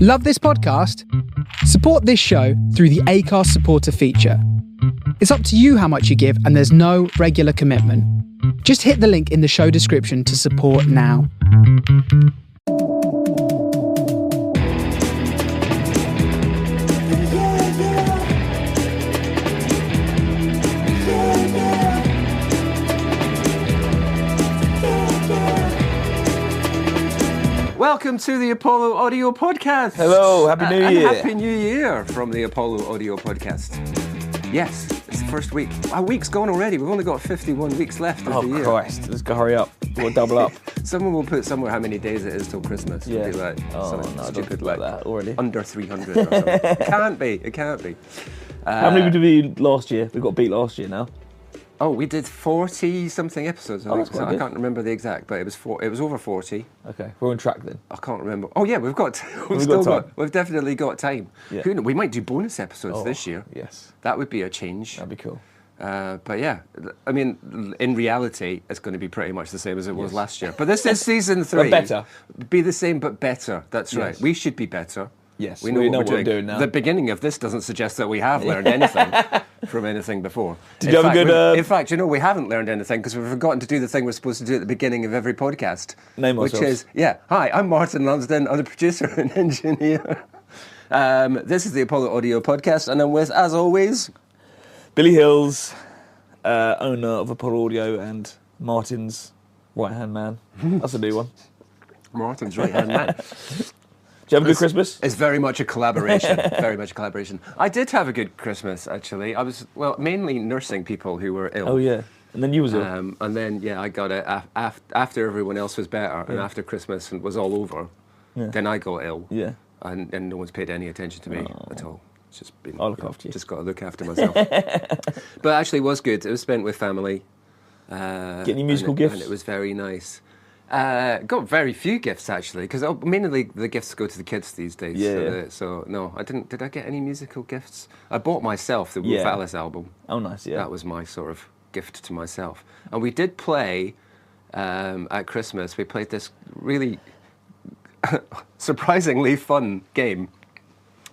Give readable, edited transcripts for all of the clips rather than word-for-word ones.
Love this podcast? Support this show through the Acast supporter feature. It's up to you how much you give, and there's no regular commitment. Just hit the link in the show description to support now. Welcome to the Apollo Audio Podcast. Hello, Happy New Year. And Happy New Year from the Apollo Audio Podcast. Yes, it's the first week. Our week's gone already. We've only got 51 weeks left of the year. Oh, Christ. Let's go hurry up. We'll double up. Someone will put somewhere how many days it is till Christmas. Yeah. It'll be like something no, stupid like that already. Under 300 or something. It can't be. How many did we do last year? We got beat last year now. Oh, we did 40-something episodes. I think. That's quite good. I can't remember the exact, but it was over 40. Okay, we're on track then. I can't remember. Oh yeah, we've definitely got time. Yeah. Who knows? We might do bonus episodes this year. Yes. That would be a change. That'd be cool. But yeah, I mean, in reality, it's going to be pretty much the same as it was last year. But this is season 3. But better. Be the same, but better. That's right. Yes. We should be better. Yes, we know what we're doing now. The beginning of this doesn't suggest that we have learned anything from anything before. Did you have a good... In fact, we haven't learned anything because we've forgotten to do the thing we're supposed to do at the beginning of every podcast. Name ourselves. Which is, hi, I'm Martin Lumsden. I'm the producer and engineer. This is the Apollo Audio Podcast, and I'm with, as always... Billy Hills, owner of Apollo Audio and Martin's right-hand man. That's a new one. Martin's right-hand man. Did you have a good Christmas? It's very much a collaboration. Very much a collaboration. I did have a good Christmas, actually. I was, mainly nursing people who were ill. Oh, yeah. And then you was ill. And then, I got it after everyone else was better and after Christmas was all over. Yeah. Then I got ill. Yeah. And no one's paid any attention to me at all. It's just been... I'll look after you. Just got to look after myself. But actually, it was good. It was spent with family. Get any musical gifts? And it was very nice. Got very few gifts actually, because mainly the gifts go to the kids these days. Yeah. So no, I didn't. Did I get any musical gifts? I bought myself the Wolf Alice album. Oh, nice. Yeah. That was my sort of gift to myself. And we did play at Christmas. We played this really surprisingly fun game.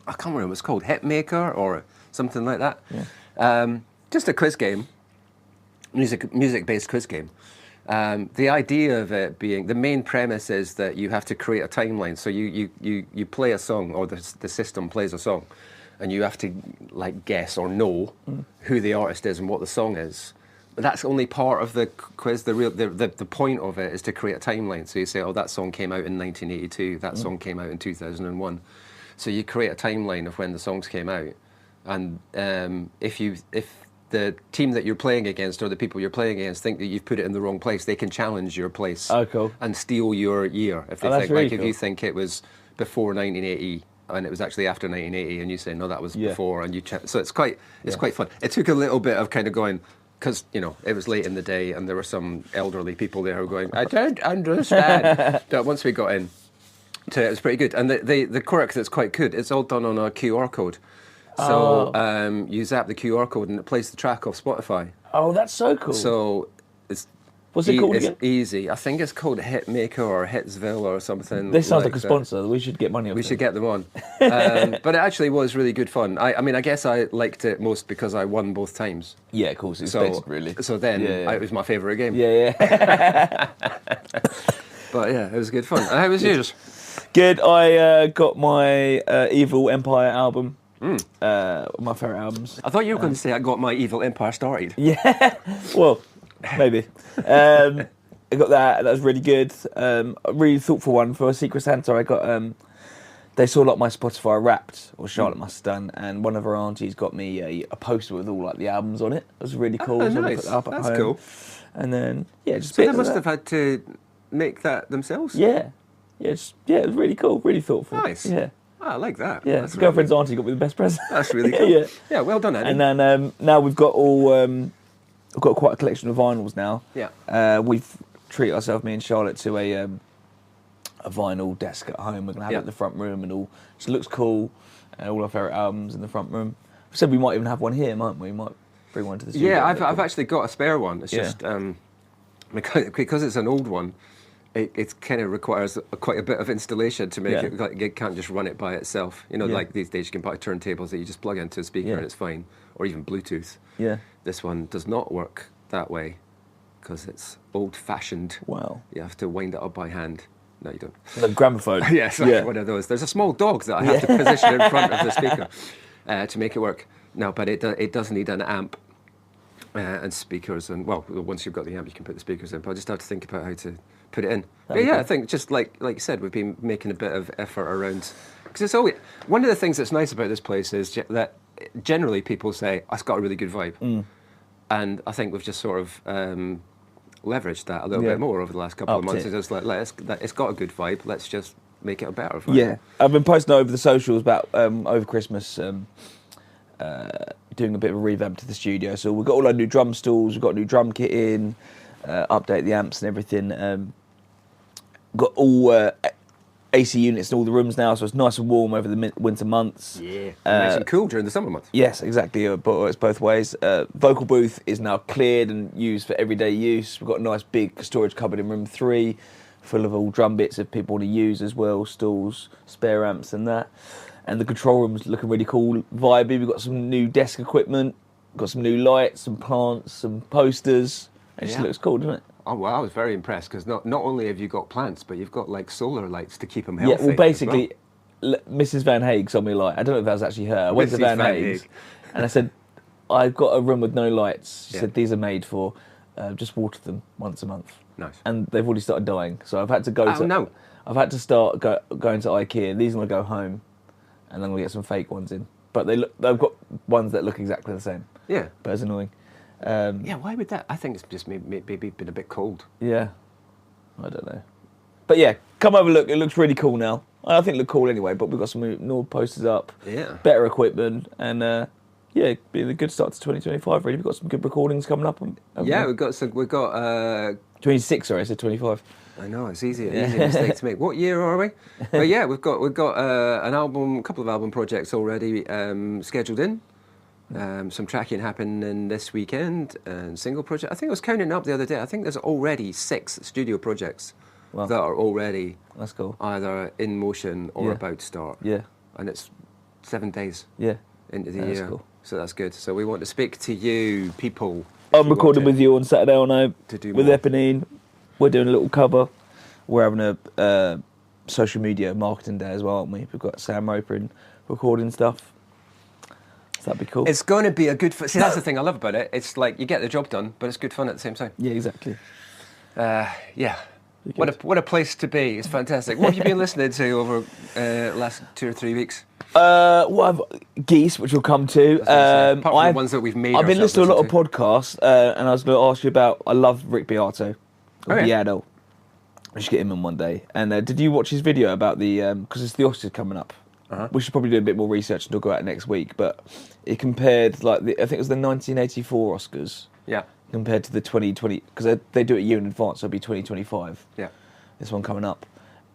I can't remember what it's called, Hitmaker or something like that. Yeah. Just a quiz game, music-based quiz game. The idea of it being, the main premise is that you have to create a timeline. So you play a song, or the system plays a song, and you have to guess or know who the artist is and what the song is. But that's only part of the quiz. The point of it is to create a timeline. So you say, that song came out in 1982. That song came out in 2001. So you create a timeline of when the songs came out, and if the team that you're playing against or the people you're playing against think that you've put it in the wrong place, they can challenge your place and steal your year. If they think, really if you think it was before 1980 and it was actually after 1980, and you say no, that was before, and so it's quite fun. It took a little bit of kind of going, because it was late in the day and there were some elderly people there who were going, I don't understand. But once we got in to it was pretty good, and the quirk that's quite good, it's all done on a QR code. So you zap the QR code and it plays the track off Spotify. Oh, that's so cool. So what's it called it's again? Easy. I think it's called Hitmaker or Hitsville or something. This sounds like a sponsor. We should get money off We should get them on. But it actually was really good fun. I mean, I guess I liked it most because I won both times. Yeah, of course. It's basic, really. So then it was my favourite game. Yeah. But yeah, it was good fun. How was yours? Good. I got my Evil Empire album. My favourite albums. I thought you were going to say I got my Evil Empire started. Yeah. Well, maybe. I got that. That was really good. A really thoughtful one for a Secret Santa. I got. They saw my Spotify Wrapped, or Charlotte must have done, and one of her aunties got me a poster with all the albums on it. It was really cool. Oh, so nice. I put that up at That's home. cool. And then just. So they must have had to make that themselves. Yeah. It was really cool, really thoughtful. Nice. Yeah. I like that. Yeah, That's girlfriend's auntie got me the best present. That's really cool. Yeah. Yeah, well done, Andy. And then now we've got we've got quite a collection of vinyls now. Yeah. We've treated ourselves, me and Charlotte, to a vinyl desk at home. We're going to have it in the front room and all. Just looks cool. All our favourite albums in the front room. We said we might even have one here, mightn't we? We might bring one to the studio. Yeah, I've actually got a spare one. It's just because it's an old one. it kind of requires quite a bit of installation to make Yeah. it. Like, you can't just run it by itself. You know, Yeah. like these days you can buy turntables that you just plug into a speaker Yeah. and it's fine, or even Bluetooth. Yeah. This one does not work that way because it's old-fashioned. Wow. You have to wind it up by hand. No, you don't. The gramophone. Yes, like one of those. There's a small dog that I have to position in front of the speaker to make it work. No, but it does need an amp and speakers, and well, once you've got the amp, you can put the speakers in. But I just have to think about how to put it in. But yeah, I think just like you said, we've been making a bit of effort around, because it's always one of the things that's nice about this place is that generally people say, "Oh, it's got a really good vibe," and I think we've just sort of leveraged that a little bit more over the last couple of months. It's just like, it's got a good vibe. Let's just make it a better vibe. Yeah, I've been posting over the socials about over Christmas. Doing a bit of a revamp to the studio, so we've got all our new drum stalls, we've got a new drum kit in, update the amps and everything. Got all AC units in all the rooms now, so it's nice and warm over the winter months. Yeah, nice and cool during the summer months. Yes, exactly. But it's both ways. Vocal booth is now cleared and used for everyday use. We've got a nice big storage cupboard in room 3, full of all drum bits if people want to use as well, stalls, spare amps and that. And the control room's looking really cool, vibey. We've got some new desk equipment, got some new lights, some plants, some posters. It just looks cool, doesn't it? Oh, well, I was very impressed, because not only have you got plants, but you've got like solar lights to keep them healthy. Yeah, well, basically, Mrs. Van Hague saw me light. I don't know if that was actually her. I went to Mrs. Van Van Hague's Hague. and I said, I've got a room with no lights. She said, these are made for, just water them once a month. Nice. And they've already started dying. So I've had to go I've had to start going to IKEA. These are going to go home. And then we'll get some fake ones in. But they've got ones that look exactly the same. Yeah. But it's annoying. Yeah, why would that? I think it's just maybe been a bit cold. Yeah. I don't know. But yeah, come have a look. It looks really cool now. I think it looked cool anyway, but we've got some new posters up. Yeah. Better equipment. And yeah, being a good start to 2025, really. We've got some good recordings coming up. Yeah, we've got 26, sorry, I said 25. I know, it's easy mistake to make. What year are we? But yeah, we've got a couple of album projects already scheduled in. Some tracking happening this weekend, and single project. I think I was counting up the other day. I think there's already 6 studio projects that are already That's cool. either in motion or about to start. Yeah. And it's 7 days Yeah. into the That's year. cool. So that's good. So we want to speak to you, people. I'm recording with you on Saturday, I know, to do with more. Eponine. We're doing a little cover. We're having a social media marketing day as well, aren't we? We've got Sam Roper in recording stuff. So that'd be cool. It's going to be a good... See, that's the thing I love about it. It's like you get the job done, but it's good fun at the same time. Yeah, exactly. Yeah. What a place to be. It's fantastic. What have you been listening to over last 2 or 3 weeks? Geese, which we'll come to. Apart from the ones that we've made I've been ourselves listening to a lot of listen podcasts, and I was going to ask you about... I love Rick Beato. Beato. We should get him in one day. And did you watch his video about the... Because it's the Oscars coming up. We should probably do a bit more research and talk about it next week. But it compared, I think it was the 1984 Oscars. Yeah. Compared to the 2020... Because they do it a year in advance, so it'll be 2025. Yeah. This one coming up.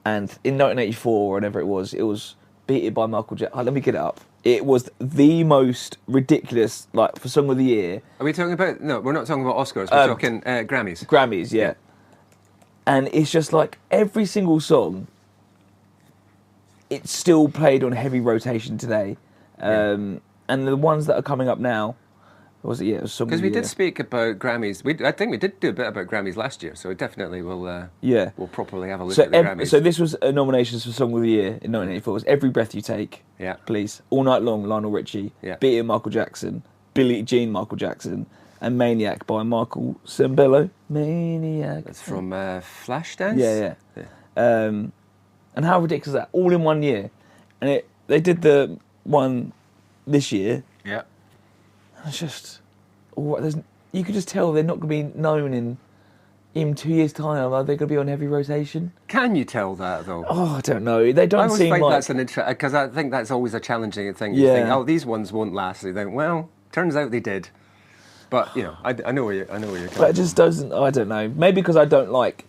And in 1984, or whatever it was beaten by Michael Jackson. Let me get it up. It was the most ridiculous, for Song of the Year. Are we talking about... No, we're not talking about Oscars. We're talking Grammys. Grammys, yeah. And it's just like every single song, it's still played on heavy rotation today. And the ones that are coming up now, what was it? Yeah, it was Song of the Year. Because we did speak about Grammys. I think we did do a bit about Grammys last year, so we definitely will we'll properly have a look at the Grammys. So this was nominations for Song of the Year in 1984. It was Every Breath You Take, Please, All Night Long, Lionel Richie, Beating Michael Jackson, Billie Jean Michael Jackson, and Maniac by Michael Cimbello. Maniac. That's from Flashdance? Yeah. And how ridiculous is that? All in 1 year. And they did the one this year. Yeah. It's just... You could just tell they're not going to be known in 2 years' time. Are they going to be on heavy rotation? Can you tell that, though? Oh, I don't know. They don't seem like... that's because I think that's always a challenging thing. You think, oh, these ones won't last. You think, well, turns out they did. But I know where you're coming from. But it just doesn't. I don't know. Maybe because I don't like.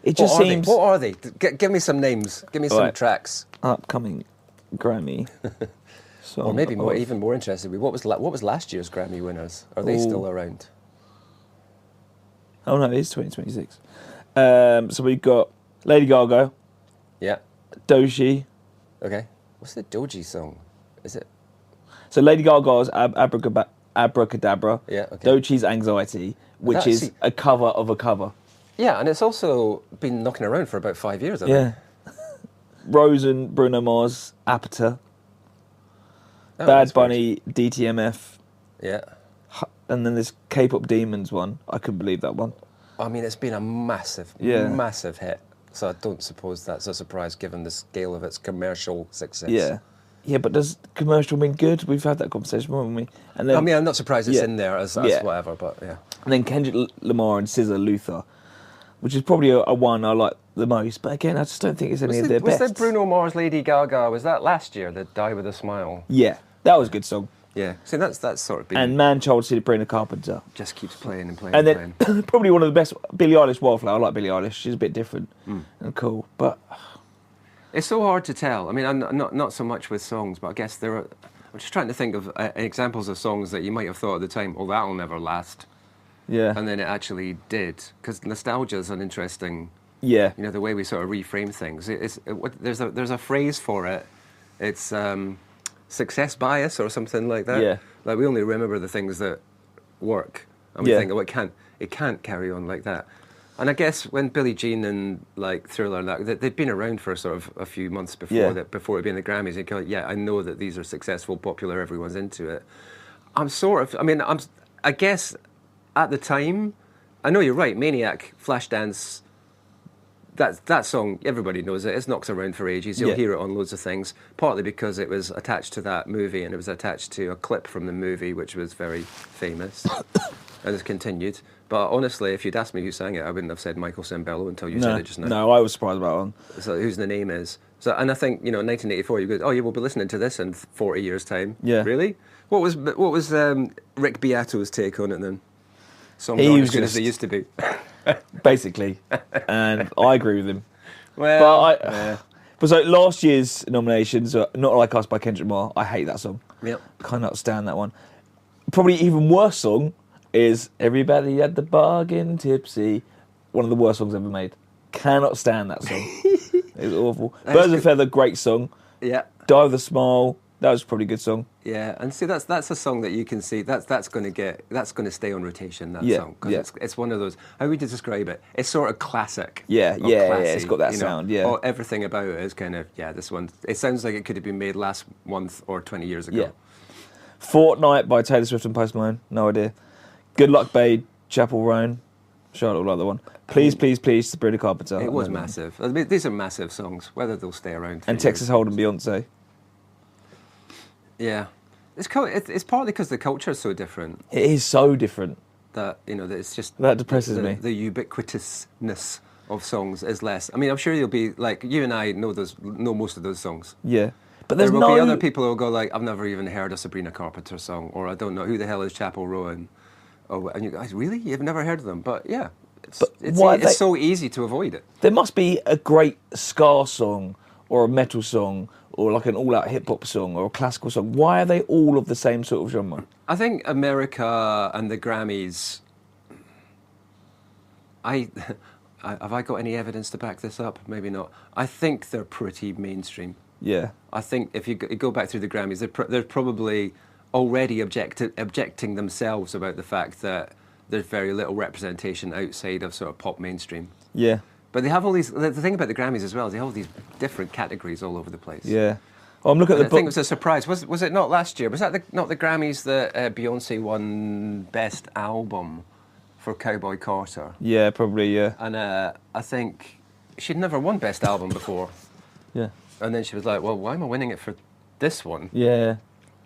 It just seems. What are they? Give me some names. Give me some tracks. Upcoming Grammy. Or maybe even more interestingly, what was last year's Grammy winners? Are they still around? Oh no, it is 2026. So we've got Lady Gaga, Yeah. Doshi. Okay. What's the Doji song? Is it? So Lady Gaga's Abracadabra. Yeah, okay. Dochi's Anxiety, which That- is see- a cover of a cover. Yeah, and it's also been knocking around for about 5 years, I think. Yeah. Rose and Bruno Mars, Apata. Oh, Bad that's Bunny, DTMF. Yeah. And then this K-pop Demons one. I couldn't believe that one. I mean, it's been a massive, Yeah. massive hit. So I don't suppose that's a surprise given the scale of its commercial success. Yeah. Yeah, but does commercial mean good? We've had that conversation, haven't we? And then, I mean, I'm not surprised it's Yeah. in there as Yeah. whatever, but yeah. and then Kendrick Lamar and SZA Luther, which is probably a one I like the most. But again, I just don't think it's any of their Was best. the Bruno Mars Lady Gaga, was that last year, the Die With A Smile? Yeah, that was a good song. Yeah. See, that's sort of been... And Man Child Sabrina Carpenter. just keeps playing and playing And and then playing. probably one of the best, Billie Eilish, Wildflower. I like Billie Eilish. She's a bit different and cool. But It's so hard to tell. I mean, I'm not so much with songs, but I guess there are... I'm just trying to think of examples of songs that you might have thought at the time, oh, that'll never last. yeah, And then it actually did. Because nostalgia is an interesting... yeah, You know, the way we sort of reframe things. There's a phrase for it. It's success bias or something like that. Yeah. Like we only remember the things that work, and we Yeah. think, oh, it can't carry on like that. And I guess when Billie Jean and like Thriller and that, they'd been around for sort of a few months before Yeah. that, before it being the Grammys. You go, yeah, I know that these are successful, popular, everyone's into it. I guess at the time, I know you're right. Maniac, Flashdance. That song, everybody knows it. It's knocked around for ages. You'll Yeah. hear it on loads of things, partly because it was attached to that movie and it was attached to a clip from the movie, which was very famous and has continued. But honestly, if you'd asked me who sang it, I wouldn't have said Michael Sembello until you said it just now. no, I was surprised about that one. So whose the name is. So, and I think, 1984, you go, oh, yeah, we'll be listening to this in 40 years' time. Yeah. Really? What was Rick Beato's take on it then? Songs He aren't was as good as just- they used to be. Basically, and I agree with him. Well, But so last year's nominations are Not Like Us by Kendrick Lamar. I hate that song. Yep. Cannot stand that one. Probably even worse song is Everybody at the Bar Getting Tipsy. One of the worst songs ever made. Cannot stand that song. It's awful. Birds of a Feather, great song. Yeah. Die with a Smile, that was probably a good song. Yeah, and see that's a song that you can see that's going to stay on rotation. That Yeah, song because yeah. it's one of those. How would you describe it? It's sort of classic. Yeah, or yeah, classy, it's got that sound, yeah. Or everything about it is kind of this one. It sounds like it could have been made last month or 20 years ago. Yeah. Fortnight by Taylor Swift and Post Malone, no idea. Good Luck Babe, Chapel Roan. Charlotte will like that one. Please, Please, Please, Sabrina Carpenter. It was No, no. massive. I mean, these are massive songs. Whether they'll stay around. For And years. Texas Hold'em, Beyonce. Yeah, it's partly because the culture is so different It is so different. that that it's just That depresses the, me. The ubiquitousness of songs is less. I mean, I'm sure you'll be like you and I know most of those songs. Yeah. But There there's will no... be other people who will go like, I've never even heard a Sabrina Carpenter song, or I don't know who the hell is Chapel Roan. Oh, and you guys, really? You've never heard of them? But yeah, it's so easy to avoid it. There must be a great ska song or a metal song or like an all-out hip-hop song or a classical song. Why are they all of the same sort of genre? I think America and the Grammys. Have I got any evidence to back this up? Maybe not. I think they're pretty mainstream. Yeah. I think if you go back through the Grammys, they're probably already objecting themselves about the fact that there's very little representation outside of sort of pop mainstream. Yeah. But they have all these. The thing about the Grammys as well is they have all these different categories all over the place. Yeah. Oh, I'm looking And at I the think it book. was a surprise. Was it not last year? Was that not the Grammys that Beyonce won Best Album for Cowboy Carter? Yeah, probably, yeah. And I think she'd never won Best Album before. Yeah. And then she was like, well, why am I winning it for this one? Yeah.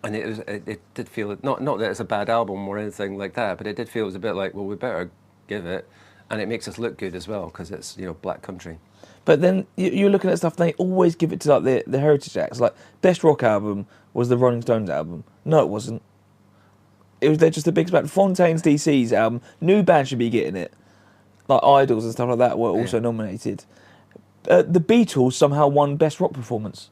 And it did feel, not that it's a bad album or anything like that, but it did feel it was a bit like, well, we better give it. And it makes us look good as well, because it's, black country. But then you're looking at stuff, they always give it to like the heritage acts. Like, Best Rock Album was the Rolling Stones album. No, it wasn't. They're just the biggest band. Fontaine's DC's album, new band should be getting it. Like Idols and stuff like that were also nominated. The Beatles somehow won Best Rock Performance.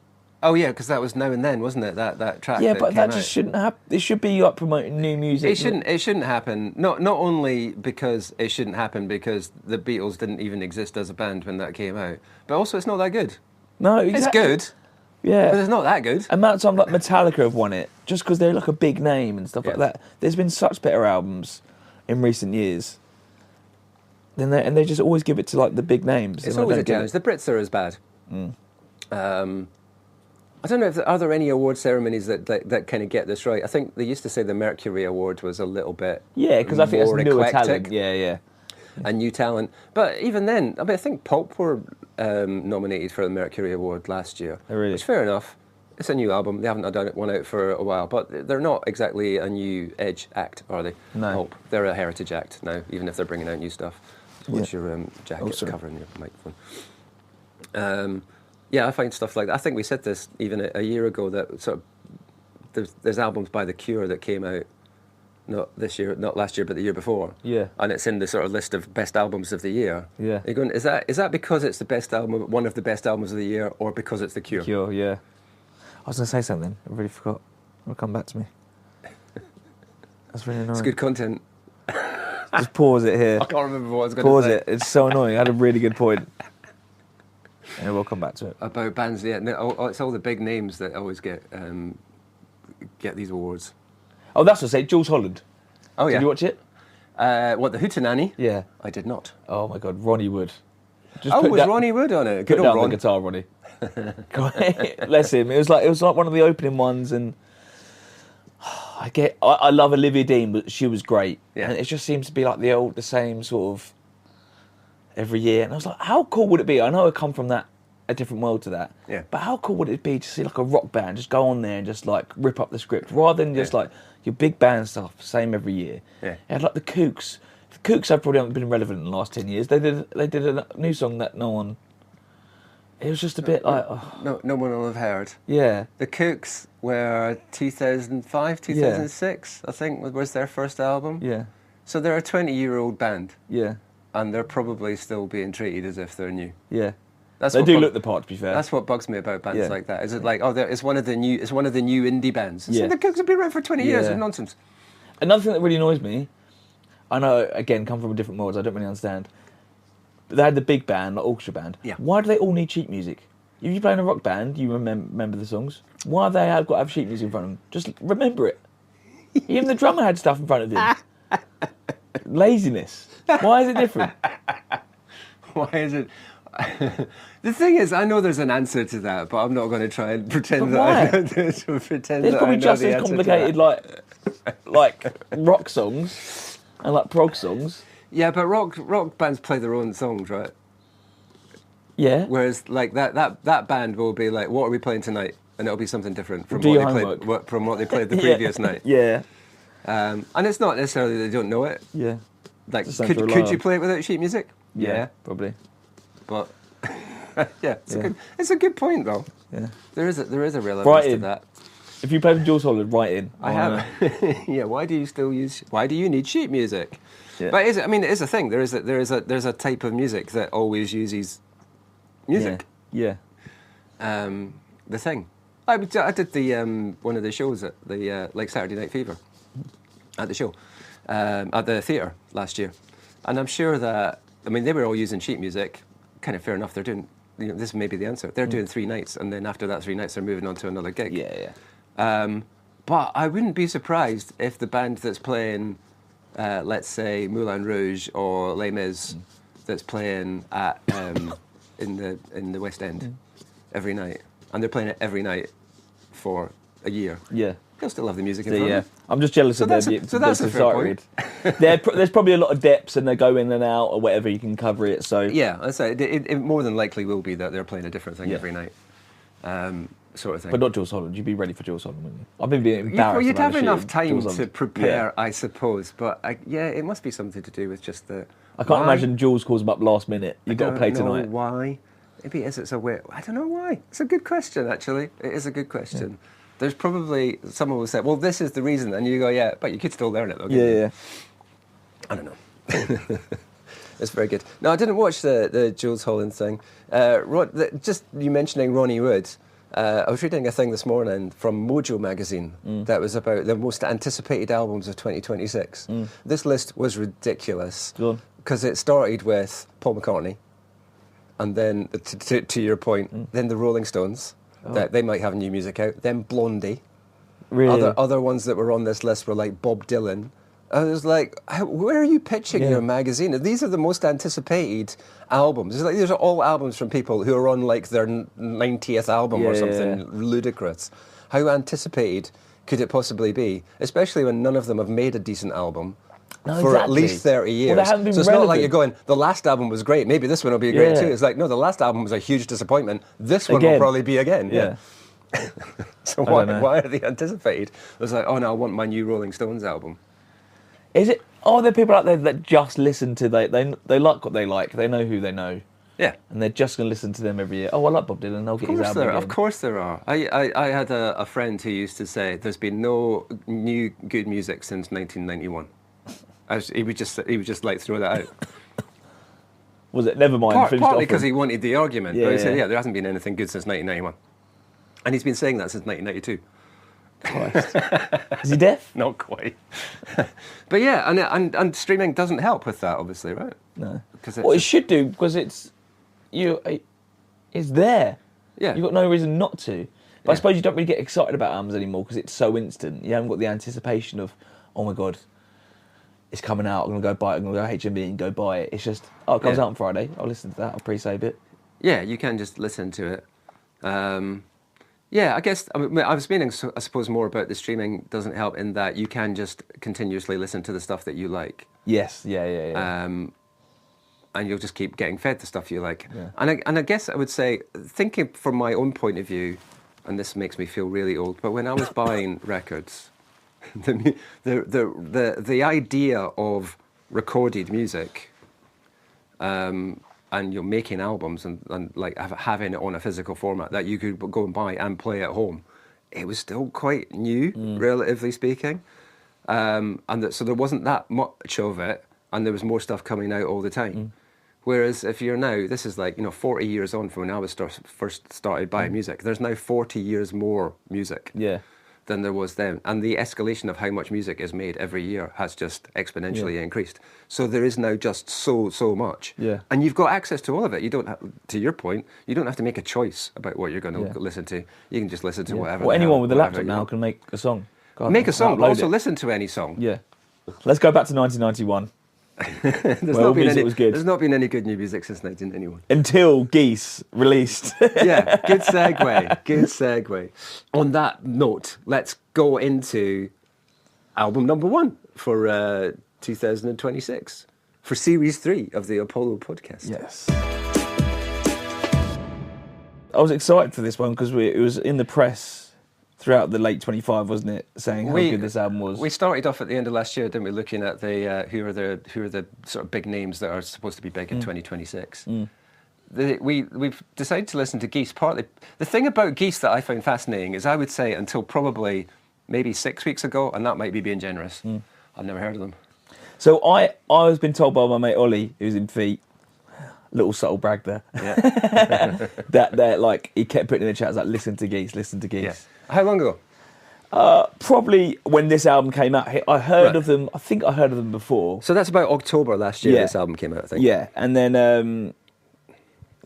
Oh yeah, because that was Now and Then, wasn't it? That track. Yeah, that but came that out. just shouldn't happen. It should be like promoting new music. It shouldn't happen. Not only because it shouldn't happen because the Beatles didn't even exist as a band when that came out, but also it's not that good. No, exactly. It's good, Yeah. but it's not that good. Amount of time like Metallica have won it just because they're like a big name and stuff like Yeah. that. There's been such better albums in recent years. And they just always give it to like the big names. It's and I always don't a get challenge. it. The Brits are as bad. I don't know if are there any award ceremonies that kind of get this right. I think they used to say the Mercury Award was a little bit Yeah, because I think more it's newer eclectic talent. Yeah. and new talent. But even then, I mean, I think Pulp were nominated for the Mercury Award last year. Oh, really? Which fair enough. It's a new album. They haven't done one out for a while, but they're not exactly a new edge act, are they? No. Pulp. They're a heritage act now, even if they're bringing out new stuff. What's your jacket sorry. covering your microphone? Yeah, I find stuff like that. I think we said this even a year ago that sort of there's albums by The Cure that came out not last year, but the year before. Yeah. And it's in the sort of list of best albums of the year. Yeah. You're going, is that because it's the best album, one of the best albums of the year, or because it's The Cure? Cure, yeah. I was going to say something. I really forgot. It'll come back to me. That's really annoying. It's good content. Just pause it here. I can't remember what I was going to Pause say. it. It's so annoying. I had a really good point. And we'll come back to it. About bands, yeah. No, it's all the big names that always get these awards. Oh, that's what I say. Jules Holland. Oh, yeah. Did you watch it? What, the Hootenanny? Yeah. I did not. Oh my God, Ronnie Wood. Just Oh, put was that- Ronnie Wood on it? Put Good down old Ron. the guitar, Ronnie. Bless him. It was like one of the opening ones, and I love Olivia Dean, but she was great. Yeah. And it just seems to be like the same sort of every year. And I was like, how cool would it be? I know I come from a different world to that. Yeah. But how cool would it be to see like a rock band just go on there and just like rip up the script rather than just like your big band stuff, same every year. Yeah. It had like the Kooks. The Kooks have probably haven't been relevant in the last 10 years. They did a new song that no one. It was just a bit like, No one will have heard. yeah. The Kooks were 2005, 2006, I think, was their first album. Yeah, So they're a 20-year-old band, yeah, and they're probably still being treated as if they're new. yeah. That's They what do bug- look the part, to be fair. That's what bugs me about bands Yeah. like that. Is it like, it's one of the new indie bands? Yeah. So the Kooks have been around for 20 years. Yeah. It's nonsense. Another thing that really annoys me, I know, again, come from a different world, so I don't really understand. But they had the big band, like orchestra band. Yeah. Why do they all need sheet music? If you play in a rock band, you remember the songs. Why have they got to have sheet music in front of them? Just remember it. Even the drummer had stuff in front of him. Laziness. Why is it different? Why is it? The thing is, I know there's an answer to that, but I'm not going to try and pretend But that I why? know, pretend There's that I probably know just the as answer to complicated that. like rock songs and like prog songs. Yeah, but rock bands play their own songs, right? Yeah. Whereas like that band will be like, what are we playing tonight? And it'll be something different from Do what your they homework. played from what they played the Yeah. previous night. Yeah. And it's not necessarily they don't know it. Yeah. Like, Just something to rely could you on. play it without sheet music? Yeah, Probably. but yeah, Yeah. it's a good point though. Yeah. There is a relevance Right to in. that. If you play with Jules Holland, write in. I have. Yeah. Why do you need sheet music? Yeah. But it is a thing. There's a type of music that always uses music. Yeah. The thing. I did the one of the shows at the like Saturday Night Fever at the show at the theatre last year, and I'm sure that they were all using sheet music. Kind of fair enough. They're doing this may be the answer. They're doing 3 nights, and then after that 3 nights, they're moving on to another gig. Yeah. But I wouldn't be surprised if the band that's playing, let's say Moulin Rouge or Les Mis, that's playing at in the West End every night, and they're playing it every night for a year. Yeah. They'll still have the music in So, front yeah. of them. I'm just jealous of that's their a- so that's a fair point. There's probably a lot of depths, and they go in and out or whatever. You can cover it. So Yeah, I'd say it more than likely will be that they're playing a different thing Yeah. every night, sort of thing. But not Jules Holland. You'd be ready for Jules Holland, wouldn't you? I've been being embarrassed. You'd about have the shit enough of time Jules to Holland. prepare, Yeah. I suppose. But it must be something to do with just the. I can't why? imagine Jules calls him up last minute. You've got to play I don't know tonight. why? Maybe it's a way. I don't know why. It's a good question, actually. It is a good question. There's probably someone will say, "Well, this is the reason," and you go, "Yeah, but you could still learn it, though." couldn't you?" Yeah. I don't know. It's very good. No, I didn't watch the Jules Holland thing. Just you mentioning Ronnie Wood. I was reading a thing this morning from Mojo magazine that was about the most anticipated albums of 2026. This list was ridiculous because it started with Paul McCartney, and then, to your point, then the Rolling Stones, that they might have new music out, then Blondie. Really? Other ones that were on this list were like Bob Dylan. I was like, where are you pitching your magazine? These are the most anticipated albums. It's like these are all albums from people who are on like their 90th album or something ludicrous. How anticipated could it possibly be? Especially when none of them have made a decent album for at least 30 years. Well, they haven't been so it's relevant. not like you're going, the last album was great, maybe this one will be great too. It's like, no, the last album was a huge disappointment. This one will probably be again. Yeah. So why are they anticipated? It was like, oh no, I want my new Rolling Stones album. Are there people out there that just listen to they like what they like, they know who they know, and they're just going to listen to them every year? Oh, I like Bob Dylan, I'll get his album again. Of course there are. I had a friend who used to say there's been no new good music since 1991. He would just like throw that out. Was it? Never mind. Partly because he wanted the argument, but he said there hasn't been anything good since 1991, and he's been saying that since 1992. Christ. Is he deaf? Not quite. But yeah, and streaming doesn't help with that, obviously, right? No. Well, it should do, because it's there. Yeah. You've got no reason not to. But I suppose you don't really get excited about albums anymore because it's so instant. You haven't got the anticipation of, oh my God, it's coming out, I'm going to go buy it, I'm going to go HMV and go buy it. It's just, it comes out on Friday, I'll listen to that, I'll pre-save it. Yeah, you can just listen to it. Yeah, I guess I was meaning, I suppose, more about the streaming doesn't help in that you can just continuously listen to the stuff that you like. Yes, yeah. And you'll just keep getting fed the stuff you like. Yeah. And I guess I would say, thinking from my own point of view, and this makes me feel really old, but when I was buying records, the idea of recorded music, and you're making albums and like having it on a physical format that you could go and buy and play at home, it was still quite new, relatively speaking. So there wasn't that much of it, and there was more stuff coming out all the time. Whereas if you're now, this is like, 40 years on from when I was first started buying music, there's now 40 years more music. Than there was then. And the escalation of how much music is made every year has just exponentially increased. So there is now just so much. And you've got access to all of it. You don't have, to your point, you don't have to make a choice about what you're going to listen to. You can just listen to whatever. Well, anyone with a laptop now can make a song. Make a song, but also listen to any song. Yeah. Let's go back to 1991. There's not been any good new music since 1991. Until Geese released. Yeah, good segue. On that note, let's go into album number 1 for 2026, for Series 3 of the Apollo podcast. Yes. I was excited for this one because it was in the press throughout the late 25, wasn't it, saying how good this album was? We started off at the end of last year, didn't we, looking at the who are the sort of big names that are supposed to be big in 2026. We've decided to listen to Geese. Partly, the thing about Geese that I found fascinating is, I would say, until probably maybe 6 weeks ago, and that might be being generous, I've never heard of them. So I was been told by my mate Ollie, who's in Feet, little subtle brag there, that they're like, he kept putting in the chat, like, listen to Geese. Yeah. How long ago? Probably when this album came out. I heard of them. I think I heard of them before. So that's about October last year. This album came out, I think. Yeah, and then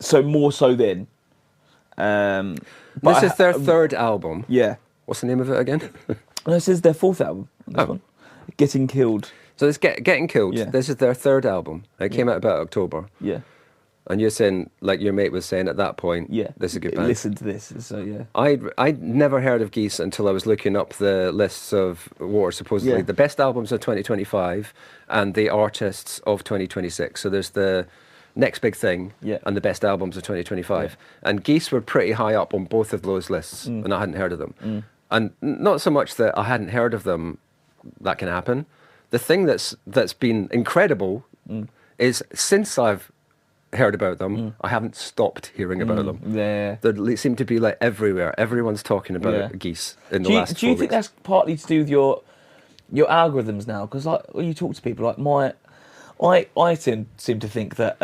so more so then. This is their third album. Yeah. What's the name of it again? This is their fourth album. This one, Getting Killed. So it's Getting Killed. Yeah. This is their third album. It came out about October. Yeah. And you're saying, like your mate was saying at that point, this is a good band. Listen to this. So yeah. I'd never heard of Geese until I was looking up the lists of what are supposedly the best albums of 2025 and the artists of 2026. So there's the next big thing and the best albums of 2025. And Geese were pretty high up on both of those lists, and I hadn't heard of them. And not so much that I hadn't heard of them, that can happen. The thing that's been incredible is, since I've heard about them, I haven't stopped hearing about them. Yeah. They seem to be like everywhere. Everyone's talking about Geese in the last 4 weeks. Do you think that's partly to do with your algorithms now? Because like when you talk to people, like I seem to think that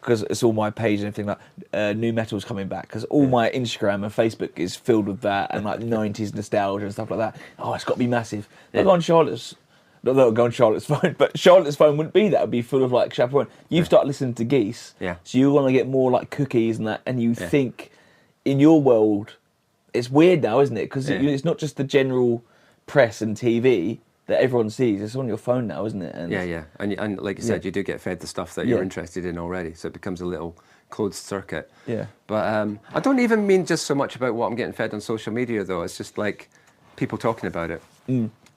because it's all my page and everything like new metal's coming back, because all my Instagram and Facebook is filled with that and like 90s nostalgia and stuff like that. Oh, it's got to be massive. They'll go on Charlotte's, not that it'll go on Charlotte's phone, but Charlotte's phone wouldn't be that. It'd be full of like chaperone. You've started listening to Geese, so you want to get more like cookies and that, and you think in your world, it's weird now, isn't it? Because it's not just the general press and TV that everyone sees. It's on your phone now, isn't it? And and like you said, you do get fed the stuff that you're interested in already, so it becomes a little closed circuit. But I don't even mean just so much about what I'm getting fed on social media, though. It's just like people talking about it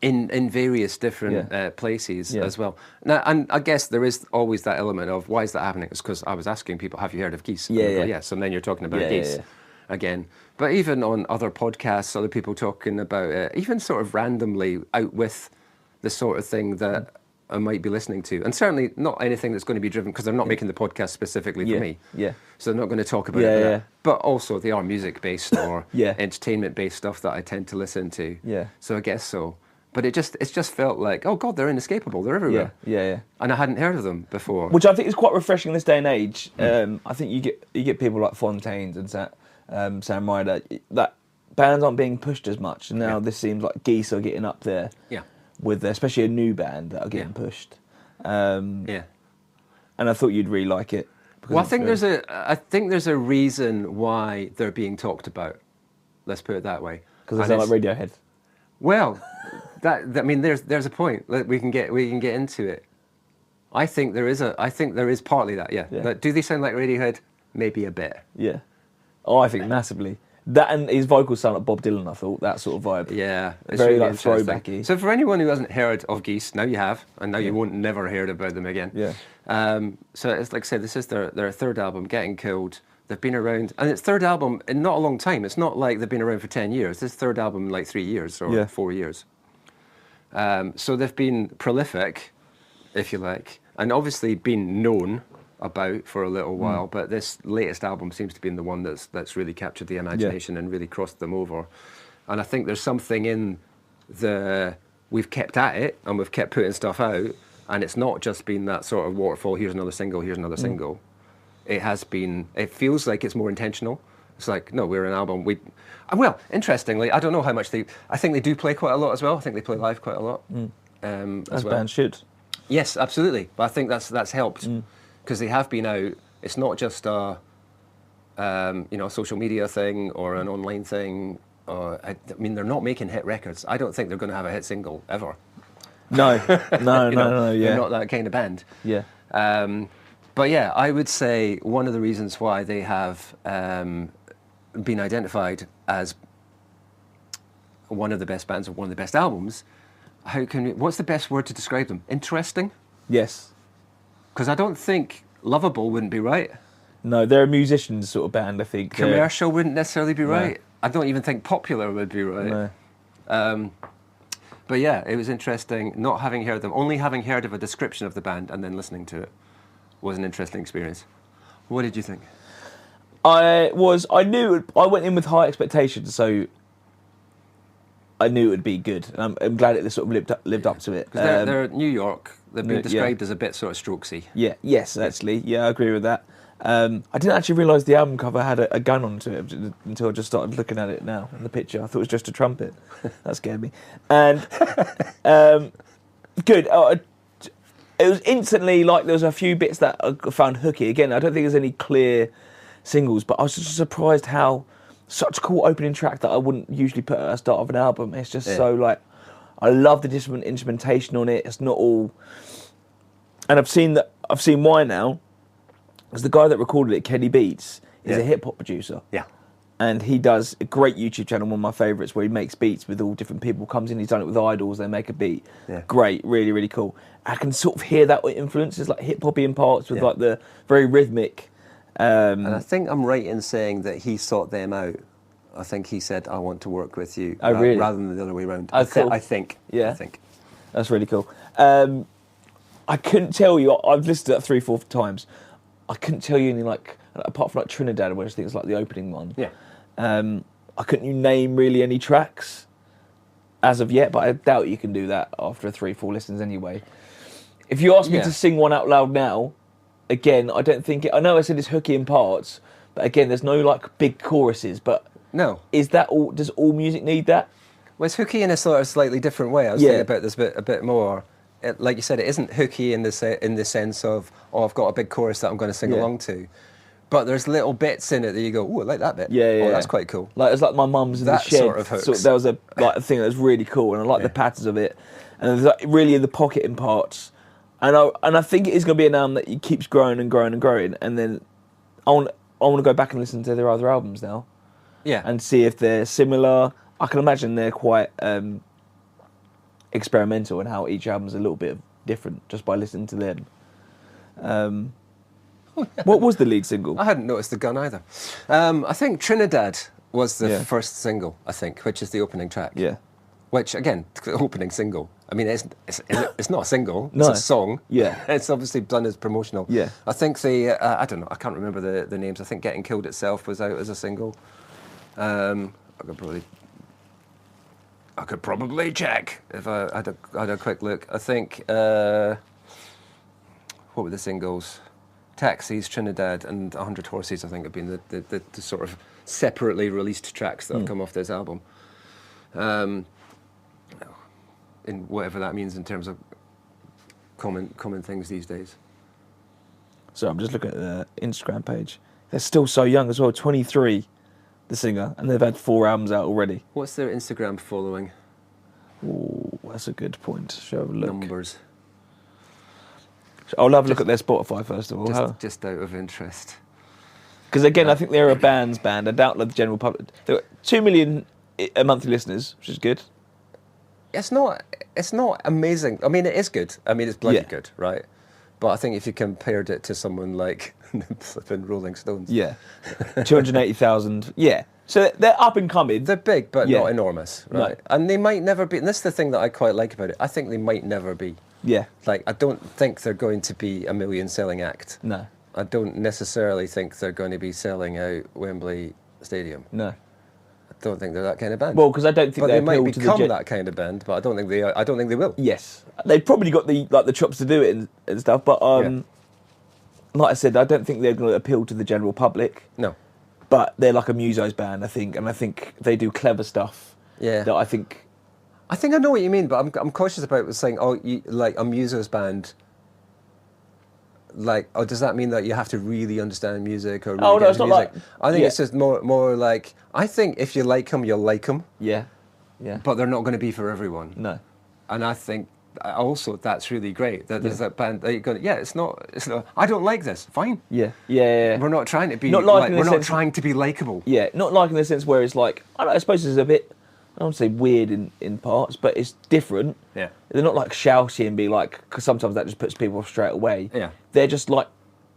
in various different places as well. Now, and I guess there is always that element of, why is that happening? It's because I was asking people, have you heard of Geese? So then you're talking about Geese again. But even on other podcasts, other people talking about it, even sort of randomly out with the sort of thing that I might be listening to. And certainly not anything that's going to be driven, because they're not making the podcast specifically for me. So they're not going to talk about it. But also they are music-based or entertainment-based stuff that I tend to listen to. So I guess so. But it's just felt like, oh God, they're inescapable. They're everywhere. And I hadn't heard of them before. Which I think is quite refreshing in this day and age. I think you get people like Fontaines and Sam Ryder, that bands aren't being pushed as much. And now this seems like Geese are getting up there. With especially a new band that are getting pushed. And I thought you'd really like it. Well, I think there's a reason why they're being talked about. Let's put it that way. Because they sound like Radiohead. Well, I mean, there's a point. We can get into it. I think there is partly that. Like, do they sound like Radiohead? Maybe a bit. Oh, I think massively. That and his vocals sound like Bob Dylan, I thought, that sort of vibe. Yeah. It's very really like throwbacky. So for anyone who hasn't heard of Geese, now you have, and now you won't never hear about them again. So it's like I said, this is their third album, Getting Killed. They've been around, and it's third album in not a long time. It's not like they've been around for 10 years. This is third album in like 3 years or 4 years. So they've been prolific, if you like, and obviously been known about for a little while, but this latest album seems to be the one that's really captured the imagination and really crossed them over. And I think there's something in we've kept at it and we've kept putting stuff out, and it's not just been that sort of waterfall, here's another single. It feels like it's more intentional. It's like, no, we're an album. Well, interestingly, I don't know how much I think they do play quite a lot as well. I think they play live quite a lot. As bands should. Yes, absolutely. But I think that's helped. Because they have been out. It's not just a social media thing or an online thing. I mean, they're not making hit records. I don't think they're going to have a hit single ever. No. They're not that kind of band. But yeah, I would say one of the reasons why they have been identified as one of the best bands or one of the best albums. What's the best word to describe them? Interesting? Yes. Because I don't think lovable wouldn't be right. No, they're a musicians sort of band, I think. Commercial wouldn't necessarily be right. I don't even think popular would be right. No. But yeah, it was interesting not having heard them, only having heard of a description of the band and then listening to it was an interesting experience. What did you think? I went in with high expectations, so I knew it would be good. And I'm glad it sort of lived up to it. They're New York. They've been described as a bit sort of strokesy. Yes, actually. Yeah, I agree with that. I didn't actually realise the album cover had a gun onto it until I just started looking at it now in the picture. I thought it was just a trumpet. That scared me. And good. It was instantly like there was a few bits that I found hooky. Again, I don't think there's any clear singles, but I was just surprised how such a cool opening track that I wouldn't usually put at the start of an album. It's just so like, I love the different instrumentation on it. It's not all, and I've seen why now. Because the guy that recorded it, Kenny Beats, is a hip hop producer. And he does a great YouTube channel, one of my favourites, where he makes beats with all different people. Comes in, he's done it with idols, they make a beat. Great, really, really cool. I can sort of hear that influences, like hip hoppy in parts with like the very rhythmic. And I think I'm right in saying that he sought them out. I think he said, "I want to work with you," really? rather than the other way around. Oh, cool. I think. That's really cool. I couldn't tell you. I've listened to that 3-4 times. I couldn't tell you any apart from Trinidad, which I think is like the opening one. I couldn't name really any tracks as of yet, but I doubt you can do that after 3-4 listens anyway. If you ask me to sing one out loud now, again, I don't think I know I said it's hooky in parts, but again, there's no like big choruses. But No. is that all? Does all music need that? Well, it's hooky in a sort of slightly different way. I was thinking about this a bit more. Like you said, it isn't hooky in the sense of, oh, I've got a big chorus that I'm going to sing along to. But there's little bits in it that you go, oh, I like that bit. Yeah. That's quite cool. Like it's like my mum's in the That shed. sort of hooks. So there was a thing that was really cool, and I like the patterns of it, and there's like really in the pocket in parts. And I think it is going to be an album that it keeps growing and growing and growing, and then I want to go back and listen to their other albums now. Yeah. And see if they're similar. I can imagine they're quite experimental in how each album's a little bit different just by listening to them. What was the lead single? I hadn't noticed the gun either. I think Trinidad was the first single, I think, which is the opening track. Yeah. Which, again, the opening single. I mean, it's not a single, No. it's a song. Yeah. It's obviously done as promotional. Yeah. I think I don't know, I can't remember the names. I think Getting Killed itself was out as a single. I could probably check if I had a quick look. I think, what were the singles? Taxis, Trinidad, and 100 Horses, I think, have been the sort of separately released tracks that have come off this album. In whatever that means in terms of common things these days. So I'm just looking at the Instagram page. They're still so young as well, 23, the singer, and they've had 4 albums out already. What's their Instagram following? Ooh, that's a good point. Shall I have a look? Numbers. I'll have a look at their Spotify first of all. Just out of interest. Because again, I think they're a band. I doubt the general public. They've got 2 million monthly listeners, which is good. It's not amazing. I mean, it is good. I mean, it's bloody good, right? But I think if you compared it to someone like the flipping Rolling Stones. Yeah. 280,000. Yeah. So they're up and coming. They're big, but not enormous, right? No. And they might never be, and this is the thing that I quite like about it, I think they might never be. Yeah. Like, I don't think they're going to be a million-selling act. No. I don't necessarily think they're going to be selling out Wembley Stadium. No. I don't think they're that kind of band. Well, because I don't think but they might appeal to become that kind of band, but I don't think they are. I don't think they will. Yes, they've probably got the chops to do it and stuff. But like I said, I don't think they're going to appeal to the general public. No. But they're like a musos band, I think, and I think they do clever stuff. Yeah. That I think I know what you mean, but I'm cautious about saying, like a musos band. Like, does that mean that you have to really understand music or really get it's into not music? like. I think it's just more like, I think if you like them, you'll like them. Yeah. Yeah. But they're not going to be for everyone. No. And I think also that's really great that there's that band that you're going, it's not, I don't like this, fine. Yeah. Yeah. We're not trying to be, we're not trying to be likeable. Yeah, not like in the sense where it's like, I suppose it's a bit, I don't want to say weird in parts, but it's different. Yeah. They're not like shouty and be like, because sometimes that just puts people off straight away. Yeah. They're just like,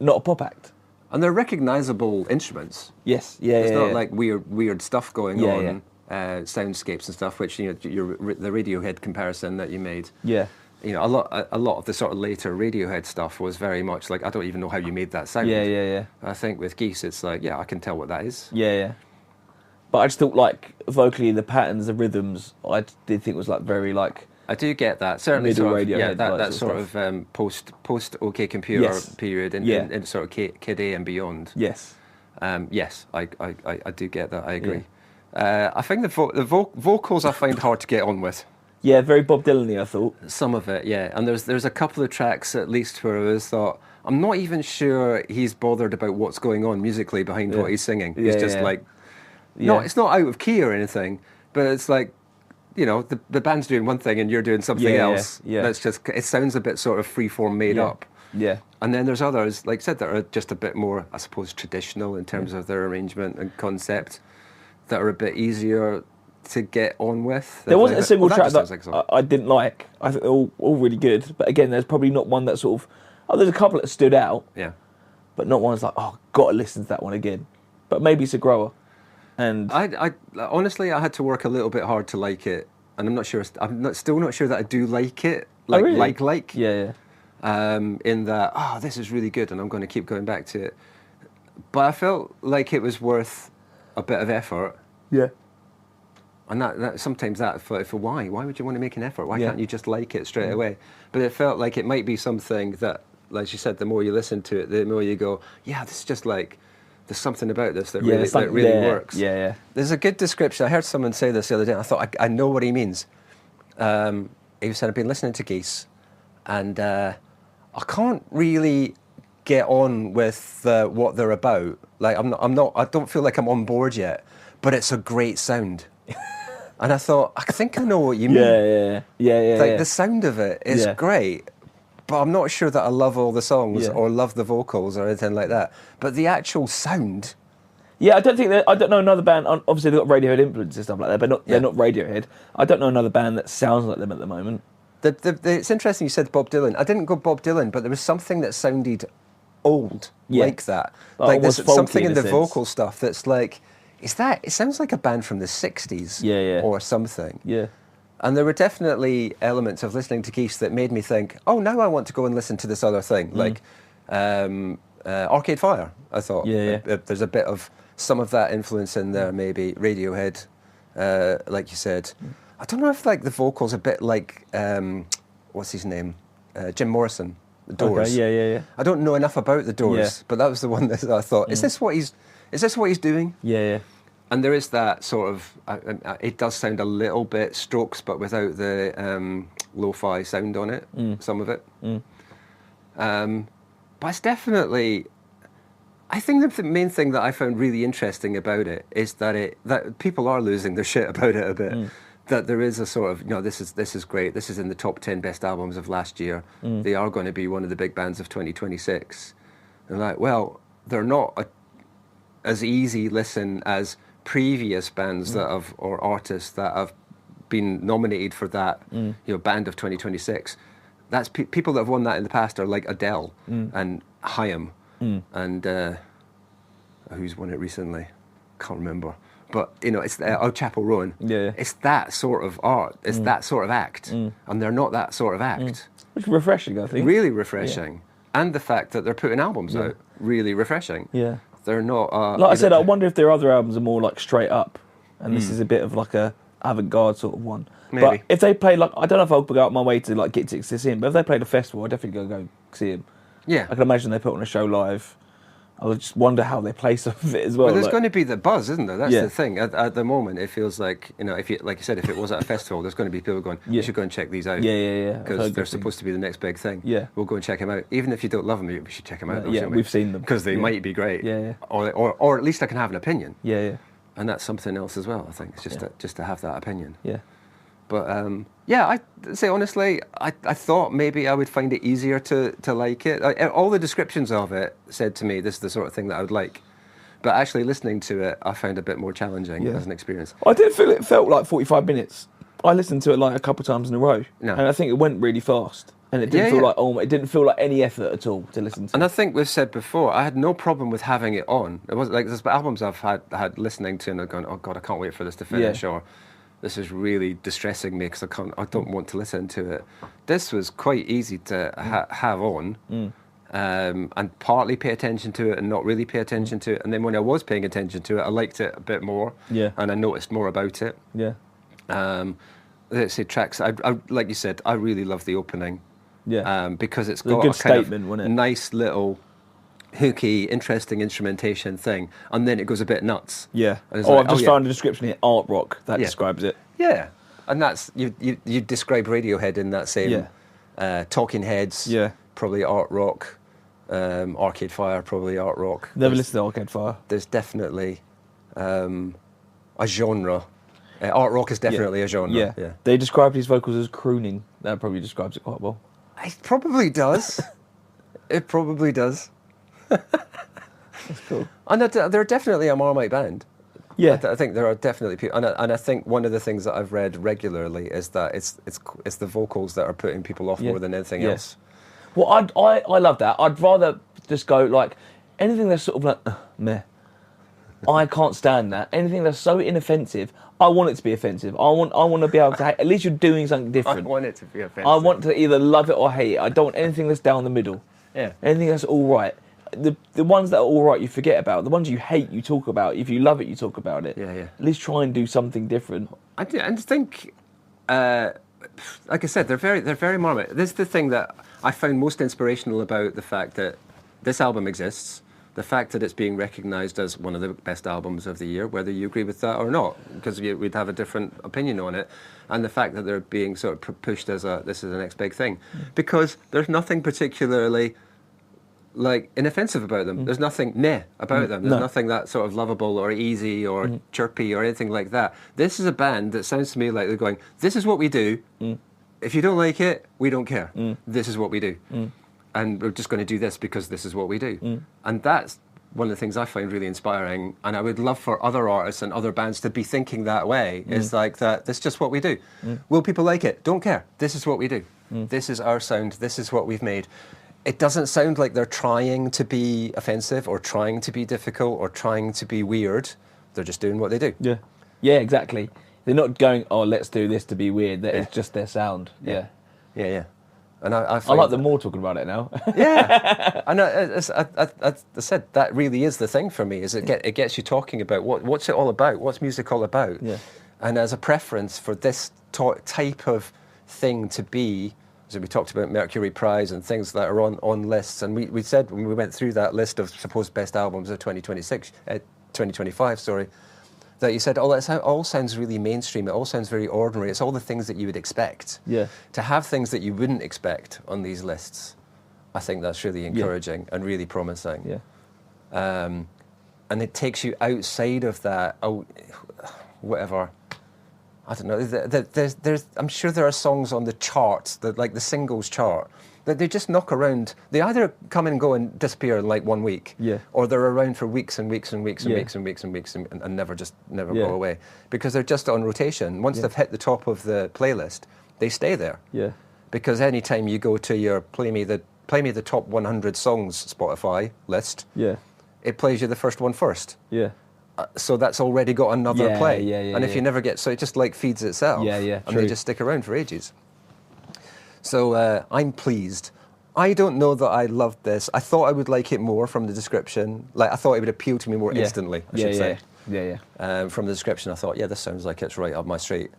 not a pop act. And they're recognisable instruments. Yes, yeah, It's yeah. not like weird stuff going on, yeah. Soundscapes and stuff, which, the Radiohead comparison that you made. Yeah. A lot of the sort of later Radiohead stuff was very much like, I don't even know how you made that sound. Yeah. I think with Geese, it's like, I can tell what that is. Yeah. But I just thought, like, vocally, the patterns, the rhythms, I did think was, like, very, like... I do get that. Certainly middle sort of, Radiohead, that sort sort of post OK Computer period in sort of Kid A and beyond. Yes. Yes, I do get that. I agree. Yeah. I think the vocals I find hard to get on with. Yeah, very Bob Dylan-y, I thought. Some of it, yeah. And there's a couple of tracks at least where I was thought, I'm not even sure he's bothered about what's going on musically behind what he's singing. He's just like, no, it's not out of key or anything, but it's like, the band's doing one thing and you're doing something else. Yeah. That's just, it sounds a bit sort of freeform made up. Yeah. And then there's others, like I said, that are just a bit more, I suppose, traditional in terms of their arrangement and concept, that are a bit easier to get on with. There wasn't a single track that like I didn't like. I think they're all really good. But again, there's probably not one that sort of... there's a couple that stood out. Yeah. But not one that's like, got to listen to that one again. But maybe it's a grower. And I honestly, I had to work a little bit hard to like it. And I'm still not sure that I do like it. Like, really? Yeah. In that, this is really good and I'm going to keep going back to it. But I felt like it was worth a bit of effort. Yeah. And that sometimes for why would you want to make an effort? Why can't you just like it straight away? But it felt like it might be something that like you said, the more you listen to it, the more you go, yeah, this is just like, there's something about this that really works. Yeah. There's a good description. I heard someone say this the other day, and I thought, I know what he means. He said, I've been listening to Geese, and I can't really get on with what they're about. Like, I don't feel like I'm on board yet, but it's a great sound. And I thought, I think I know what you mean. Yeah. Like, the sound of it is great, but I'm not sure that I love all the songs or love the vocals or anything like that. But the actual sound... Yeah, I don't know another band. Obviously, they've got Radiohead influence and stuff like that, but they're not Radiohead. I don't know another band that sounds like them at the moment. It's interesting you said Bob Dylan. I didn't go Bob Dylan, but there was something that sounded old like that. Like there's something in the vocal stuff that's like, it sounds like a band from the 60s or something. Yeah. And there were definitely elements of listening to Geese that made me think, oh, now I want to go and listen to this other thing. Like Arcade Fire, I thought. There's a bit of some of that influence in there, maybe. Radiohead, like you said. I don't know if like the vocals a bit like, what's his name? Jim Morrison, The Doors. Okay, yeah. I don't know enough about The Doors, but that was the one that I thought, is this what he's doing? Yeah. And there is that sort of, it does sound a little bit Strokes, but without the lo-fi sound on it, some of it. But it's definitely, I think the main thing that I found really interesting about it is that people are losing their shit about it a bit. That there is a sort of, this is great, this is in the top 10 best albums of last year. They are going to be one of the big bands of 2026. And like, well, they're not as easy listen as previous bands that have, or artists that have been nominated for that, band of 2026. That's people that have won that in the past are like Adele and Haim and who's won it recently? Can't remember. But it's Chapel Roan. Yeah. It's that sort of art. It's that sort of act, and they're not that sort of act. Which is refreshing, I think. Really refreshing, and the fact that they're putting albums out, really refreshing. Yeah. They're not. Like I said, I wonder if their other albums are more like straight up, and this is a bit of like a avant-garde sort of one. Maybe. But if they play like, I don't know if I'll go out my way to like get tickets to see him, but if they played a festival, I'd definitely go see him. Yeah. I can imagine they put on a show live. I would just wonder how they play some of it as well. Well, there's going to be the buzz, isn't there? That's the thing. At the moment, it feels like, if you, like you said, if it was at a festival, there's going to be people going, you should go and check these out. Yeah. Because they're supposed to be the next big thing. Yeah. We'll go and check them out. Even if you don't love them, we should check them out. We've seen them. Because they might be great. Yeah. Or at least I can have an opinion. Yeah. And that's something else as well, I think. It's just to have that opinion. Yeah. But I say honestly, I thought maybe I would find it easier to like it. All the descriptions of it said to me, this is the sort of thing that I would like. But actually listening to it, I found a bit more challenging as an experience. I did feel it felt like 45 minutes. I listened to it like a couple of times in a row, and I think it went really fast. And it didn't feel like it didn't feel like any effort at all to listen to. And I think we've said before, I had no problem with having it on. It wasn't like there's albums I've had listening to and I've gone, oh God, I can't wait for this to finish, or this is really distressing me because I don't want to listen to it. This was quite easy to have on, and partly pay attention to it and not really pay attention to it. And then when I was paying attention to it, I liked it a bit more, and I noticed more about it. Let's say tracks. I like you said, I really love the opening. Because it's got a good statement, wasn't it? Nice little hooky, interesting instrumentation thing, and then it goes a bit nuts. I've just found a description here, art rock, that describes it. And that's you describe Radiohead in that same Talking Heads, probably art rock, Arcade Fire, probably art rock. Never listened to Arcade Fire. There's definitely a genre. Art rock is definitely a genre. They described his vocals as crooning. That probably describes it quite well. It probably does. It probably does. That's cool. And they're definitely a Marmite band. I think there are definitely people, and I think one of the things that I've read regularly is that it's the vocals that are putting people off more than anything else. Well, I love that. I'd rather just go like anything that's sort of like meh. I can't stand that. Anything that's so inoffensive, I want it to be offensive. I want to be able to hate. At least you're doing something different. I want it to be offensive. I want to either love it or hate it. I don't want anything that's down the middle. Anything that's all right. The ones that are all right you forget about. The ones you hate you talk about. If you love it you talk about it. At least try and do something different. I think like I said, they're very Marmite. This is the thing that I found most inspirational about the fact that this album exists, the fact that it's being recognised as one of the best albums of the year, whether you agree with that or not, because we'd have a different opinion on it, and the fact that they're being sort of pushed as this is the next big thing, because there's nothing particularly like inoffensive about them. There's nothing about them. There's nothing that sort of lovable or easy or chirpy or anything like that. This is a band that sounds to me like they're going, this is what we do. If you don't like it, we don't care. This is what we do. And we're just going to do this because this is what we do. And that's one of the things I find really inspiring. And I would love for other artists and other bands to be thinking that way. Is like that, that's just what we do. Will people like it? Don't care. This is what we do. This is our sound. This is what we've made. It doesn't sound like they're trying to be offensive or trying to be difficult or trying to be weird. They're just doing what they do. Yeah. Yeah, exactly. They're not going, oh, let's do this to be weird. That is just their sound. Yeah. And I like them more talking about it now. Yeah. And I said, that really is the thing for me, is it gets you talking about what's it all about? What's music all about? Yeah. And as a preference for this type of thing to be, so we talked about Mercury Prize and things that are on lists, and we said when we went through that list of supposed best albums of 2025, that you said, that all sounds really mainstream, it all sounds very ordinary, it's all the things that you would expect. Yeah. To have things that you wouldn't expect on these lists, I think that's really encouraging and really promising. Yeah. And it takes you outside of that, whatever. I don't know. I'm sure there are songs on the charts, like the singles chart, that they just knock around. They either come and go and disappear in like 1 week, or they're around for weeks and weeks and weeks and weeks and weeks and weeks and never go away, because they're just on rotation. Once they've hit the top of the playlist, they stay there. Yeah. Because any time you go to your play me the top 100 songs Spotify list, it plays you the first one first. Yeah. So that's already got another play. And if you never get, so it just like feeds itself. And they just stick around for ages. So I'm pleased. I don't know that I loved this. I thought I would like it more from the description. Like, I thought it would appeal to me more instantly, I should say. From the description, I thought, this sounds like it's right up my street.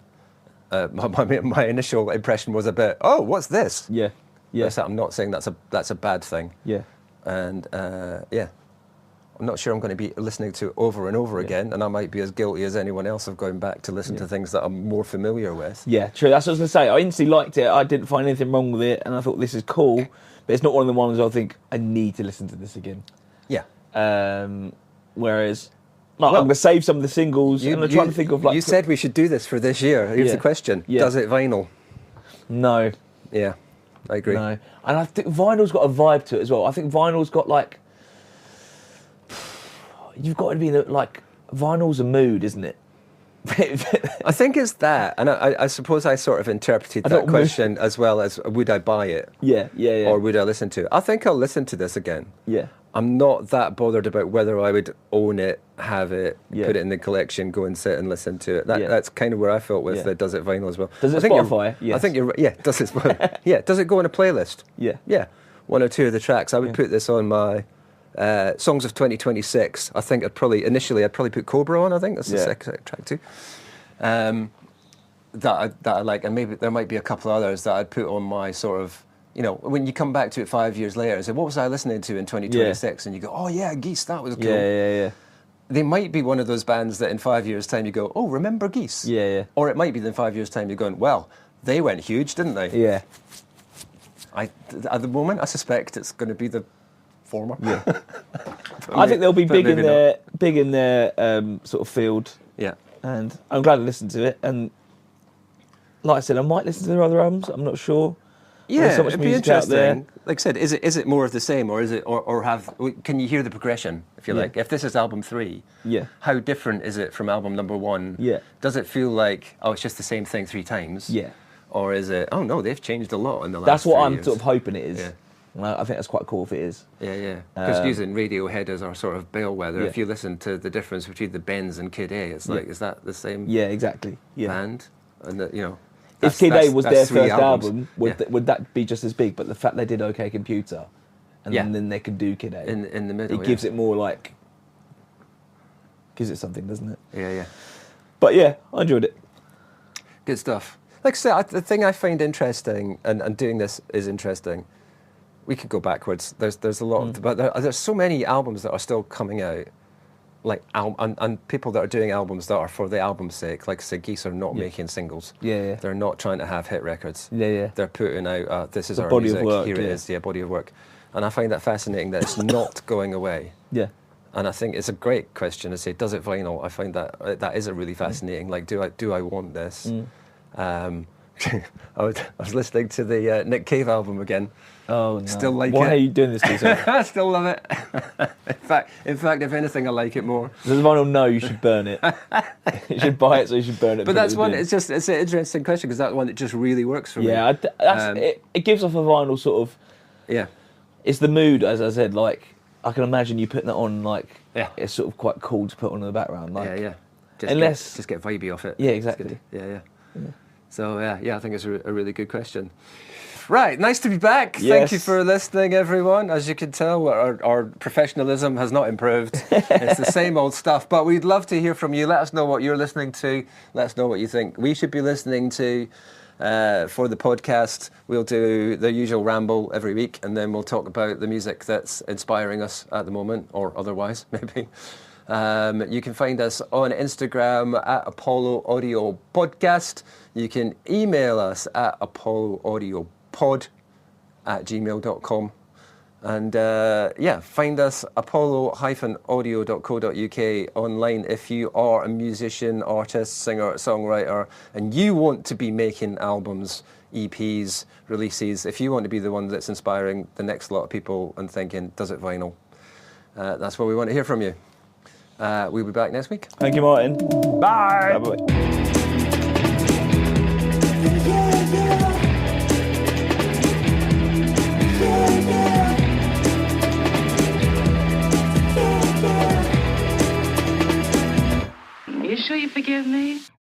My initial impression was a bit, what's this? Yeah. I'm not saying that's a bad thing. Yeah. And I'm not sure I'm going to be listening to it over and over again, and I might be as guilty as anyone else of going back to listen to things that I'm more familiar with. Yeah, true. That's what I was going to say. I instantly liked it. I didn't find anything wrong with it, and I thought this is cool, but it's not one of the ones I think I need to listen to this again. Yeah. Whereas, I'm going to save some of the singles, and I'm trying to think of like... You said we should do this for this year. Here's the question. Does it vinyl? No. Yeah, I agree. No. And I think vinyl's got a vibe to it as well. I think vinyl's got like... You've got to be like, vinyl's a mood, isn't it? I think it's that, and I suppose I sort of interpreted that question as well as, would I buy it? Yeah. Or would I listen to it? I think I'll listen to this again. Yeah. I'm not that bothered about whether I would own it, have it, put it in the collection, go and sit and listen to it. That's kind of where I felt with the Does It Vinyl as well. Does it Spotify? Yes. I think you're right. Does it? Does it go on a playlist? Yeah. One or two of the tracks. I would put this on my... Songs of 2026. I think I'd probably put Cobra on. I think that's the second track too. That I like, and maybe there might be a couple of others that I'd put on my sort of, when you come back to it 5 years later and say, what was I listening to in 2026? And you go, oh yeah, Geese, that was cool. Yeah. They might be one of those bands that in 5 years' time you go, oh, remember Geese? Yeah. Or it might be that in 5 years' time you're going, well, they went huge, didn't they? Yeah. At the moment, I suspect it's going to be the former. Yeah. I think they'll be big in their sort of field. Yeah. And I'm glad I listened to it. And like I said, I might listen to their other albums. I'm not sure. Yeah, there's so much music out there. Like I said, is it more of the same, or is it, can you hear the progression, if you like? If this is album 3, how different is it from album number 1? Yeah. Does it feel like, it's just the same thing 3 times? Yeah. Or is it, oh no, they've changed a lot in the last 3 years? That's what I'm sort of hoping it is. Yeah. I think that's quite cool if it is. Yeah. Because using Radiohead as our sort of bellwether, if you listen to the difference between the Bends and Kid A, it's like, is that the same band? And if Kid A was their first album, would that be just as big? But the fact they did OK Computer, and then they could do Kid A in the middle, it gives it more like, gives it something, doesn't it? Yeah. But yeah, I enjoyed it. Good stuff. like I say, the thing I find interesting, and doing this is interesting. We could go backwards. There's a lot, but there's so many albums that are still coming out, like and people that are doing albums that are for the album's sake. Like I say, Geese are not making singles. Yeah. They're not trying to have hit records. Yeah. They're putting out this is The our body of music. work, Here it yeah. is, body of work, and I find that fascinating that it's not going away. Yeah. And I think it's a great question to say, does it vinyl? I find that is a really fascinating. Like, do I want this? I was listening to the Nick Cave album again. Oh no! Still like Why it. are you doing this to yourself? I still love it. in fact, if anything, I like it more. Does vinyl know you should burn it? You should buy it, so you should burn it. But that's one. It's an interesting question because that's one that just really works for me. Yeah, it gives off a vinyl sort of. Yeah. It's the mood, as I said. Like I can imagine you putting that on. Like Yeah. it's sort of quite cool to put on in the background. Like, Yeah. Just get vibey off it. Yeah, It's exactly. good. Yeah. So I think it's a really good question. Right, nice to be back. Yes. Thank you for listening, everyone. As you can tell, our professionalism has not improved. It's the same old stuff, but we'd love to hear from you. Let us know what you're listening to. Let us know what you think we should be listening to for the podcast. We'll do the usual ramble every week, and then we'll talk about the music that's inspiring us at the moment, or otherwise, maybe. You can find us on Instagram at Apollo Audio Podcast. You can email us at apolloaudiopod@gmail.com. And find us apollo-audio.co.uk online if you are a musician, artist, singer, songwriter, and you want to be making albums, EPs, releases. If you want to be the one that's inspiring the next lot of people and thinking, does it vinyl? That's what we want to hear from you. We'll be back next week. Thank you, Martin. Bye. Bye-bye.